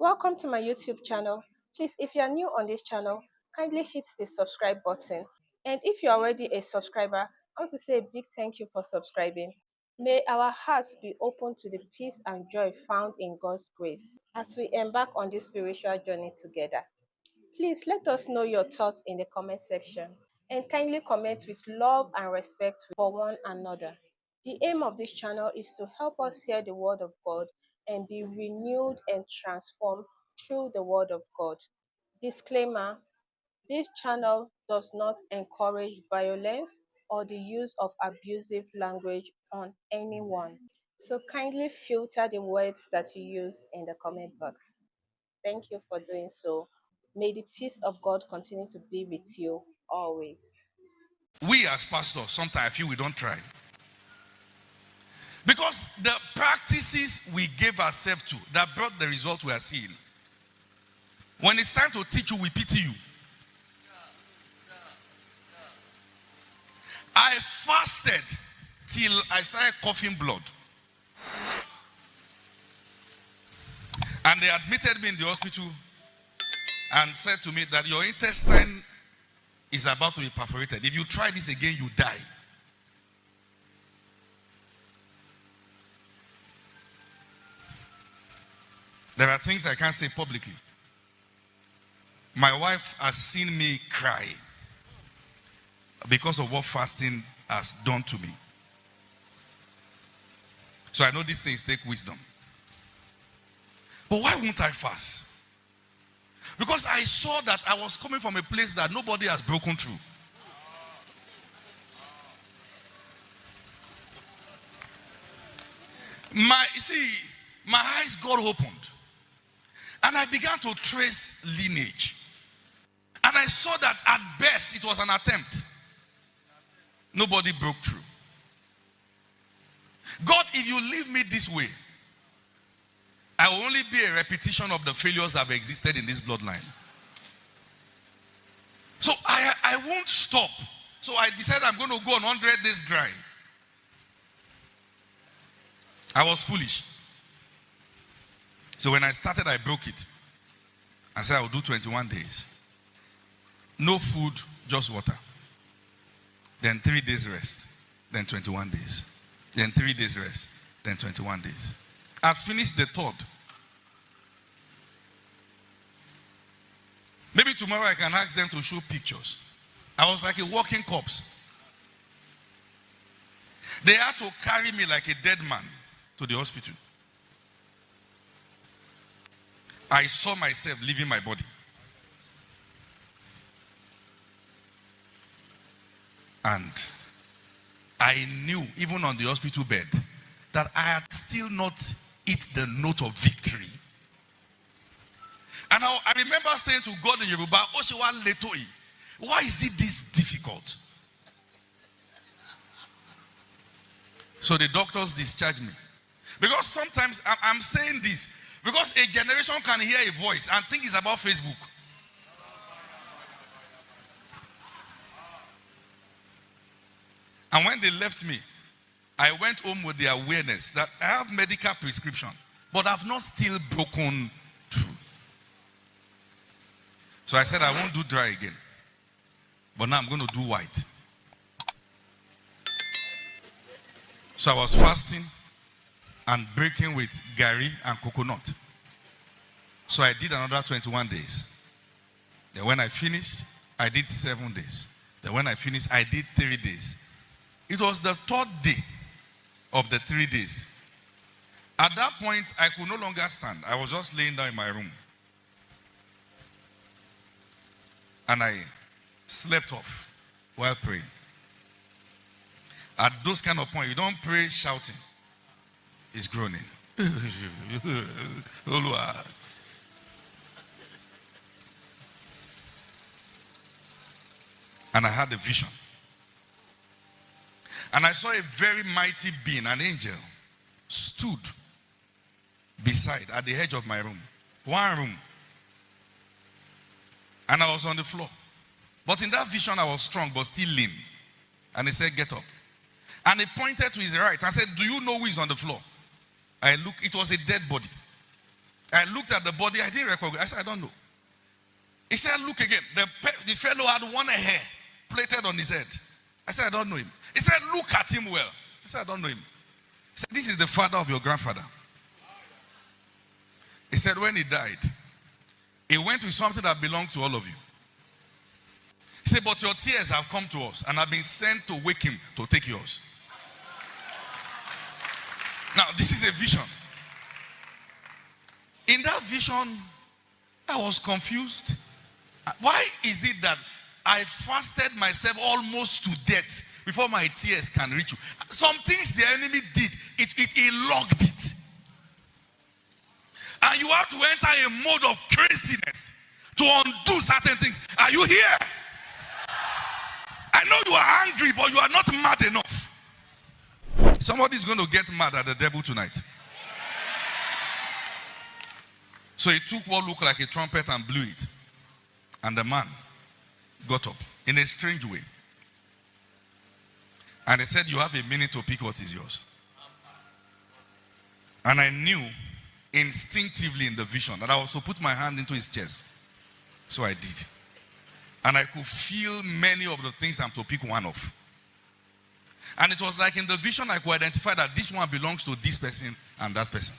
Welcome to my YouTube channel. Please, if you are new on this channel, kindly hit the subscribe button. And if you're already a subscriber, I want to say a big thank you for subscribing. May our hearts be open to the peace and joy found in God's grace as we embark on this spiritual journey together. Please let us know your thoughts in the comment section and kindly comment with love and respect for one another. The aim of this channel is to help us hear the word of God and be renewed and transformed through the word of God. Disclaimer: this channel does not encourage violence or the use of abusive language on anyone. So kindly filter the words that you use in the comment box. Thank you for doing so. May the peace of God continue to be with you always. We as pastors, sometimes I feel we don't try. Because the practices we gave ourselves to that brought the result we are seeing. When it's time to teach you, we pity you. I fasted till I started coughing blood. And they admitted me in the hospital and said to me that your intestine is about to be perforated. If you try this again, you die. There are things I can't say publicly. My wife has seen me cry because of what fasting has done to me. So I know these things take wisdom. But why won't I fast? Because I saw that I was coming from a place that nobody has broken through. My eyes got opened. And I began to trace lineage. And I saw that at best it was an attempt. Nobody broke through. God, if you leave me this way, I will only be a repetition of the failures that have existed in this bloodline. So I won't stop. So I decided I'm going to go on 100 days dry. I was foolish. So when I started, I broke it. I said I will do 21 days. No food, just water. Then 3 days rest. Then 21 days. Then 3 days rest. Then 21 days. I finished the third. Maybe tomorrow I can ask them to show pictures. I was like a walking corpse. They had to carry me like a dead man to the hospital. I saw myself leaving my body. And I knew, even on the hospital bed, that I had still not hit the note of victory. And I remember saying to God in Yoruba, Oshiwa letoi, why is it this difficult? So the doctors discharged me. Because sometimes I'm saying this, because a generation can hear a voice and think it's about Facebook. And when they left me, I went home with the awareness that I have medical prescription, but I've not still broken through. So I said I won't do dry again. But now I'm going to do white. So I was fasting and breaking with gari and coconut. So I did another 21 days. Then when I finished, I did 7 days. Then when I finished, I did 3 days. It was the third day of the 3 days. At that point, I could no longer stand. I was just laying down in my room. And I slept off while praying. At those kind of points, you don't pray shouting. It's groaning. And I had a vision. And I saw a very mighty being, an angel, stood beside, at the edge of my room. One room. And I was on the floor. But in that vision, I was strong, but still lean. And he said, get up. And he pointed to his right and said, do you know who is on the floor? I looked, it was a dead body. I looked at the body. I didn't recognize. I said, I don't know. He said, look again. The fellow had one hair plaited on his head. I said, I don't know him. He said, look at him well. I said, I don't know him. He said, this is the father of your grandfather. He said, when he died, he went with something that belonged to all of you. He said, but your tears have come to us and have been sent to wake him to take yours. Now, this is a vision. In that vision, I was confused. Why is it that I fasted myself almost to death before my tears can reach you? Some things the enemy did, it locked it. And you have to enter a mode of craziness to undo certain things. Are you here? I know you are angry, but you are not mad enough. Somebody is going to get mad at the devil tonight. So he took what looked like a trumpet and blew it. And the man got up in a strange way. And he said, you have a minute to pick what is yours. And I knew instinctively in the vision that I was to put my hand into his chest. So I did. And I could feel many of the things I'm to pick one of. And it was like in the vision I could identify that this one belongs to this person and that person.